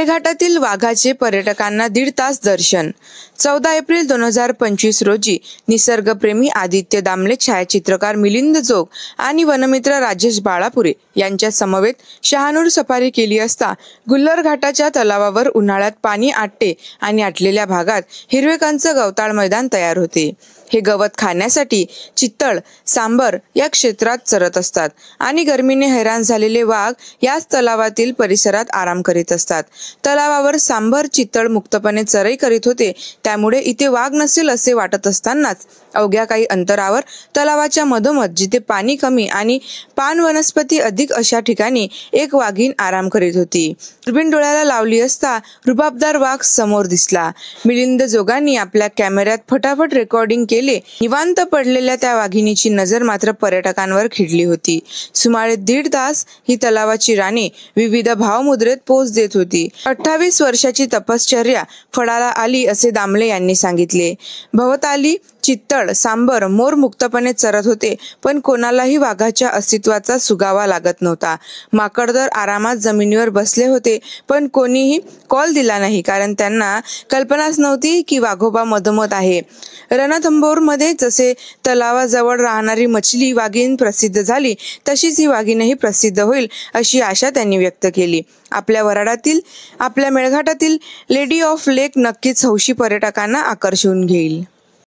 मेळघाटातील वाघाचे पर्यटकांना 1.5 तास दर्शन। 14 एप्रिल 2025 रोजी निसर्गप्रेमी आदित्य दामले, छायाचित्रकार मिलिंद जोग आणि वनमित्र राजेश बाळापुरे यांच्या समवेत शहानूर सफारी केली असता गुल्लर घाटाच्या तलावावर उन्हाळ्यात पाणी आटते आणि आटलेल्या भागात हिरवेकांच गवताळ मैदान तयार होते। हे गवत खाण्यासाठी चित्तळ, सांबर या क्षेत्रात चरत असतात आणि गर्मीने हैराण झालेले वाघ याच तलावातील परिसरात आराम करीत असतात। तलावावर सांबर, चित्तळ मुक्तपणे चरई करीत होते, त्यामुळे इथे वाघ नसेल असे वाटत असतानाच अवघ्या काही अंतरावर तलावाच्या मधोमध जिथे पाणी कमी आणि पान वनस्पती अधिक अशा ठिकाणी एक वाघीण आराम करीत होती। दुर्बीण डोळ्याला लावली असता रुबाबदार वाघ समोर दिसला। मिलिंद जोगांनी आपल्या कॅमेऱ्यात फटाफट रेकॉर्डिंग केले। निवांत पडलेल्या त्या वाघिणीची नजर मात्र पर्यटकांवर खिळली होती। सुमारे 1.5 तास ही तलावाची राणी विविध भावमुद्रेत पोच देत होती। 28 वर्षाची तपश्चर्या फळाला आली असे दामले यांनी सांगितले। भवताली चित्तळ, सांबर, मोर मुक्तपणे चरत होते, पण कोणालाही वाघाच्या अस्तित्वाचा सुगावा लागत नव्हता। माकडदर आरामात जमिनीवर बसले होते, पण कोणीही कॉल दिला नाही, कारण त्यांना कल्पनाच नव्हती की वाघोबा मधोमध आहे। रणथंभोरमध्ये जसे तलावाजवळ राहणारी मछली वाघीण प्रसिद्ध झाली, तशीच ही वाघीणही प्रसिद्ध होईल अशी आशा त्यांनी व्यक्त केली। आपल्या वराडातील, आपल्या मेळघाटातील लेडी ऑफ लेक नक्कीच हौशी पर्यटकांना आकर्षून घेईल।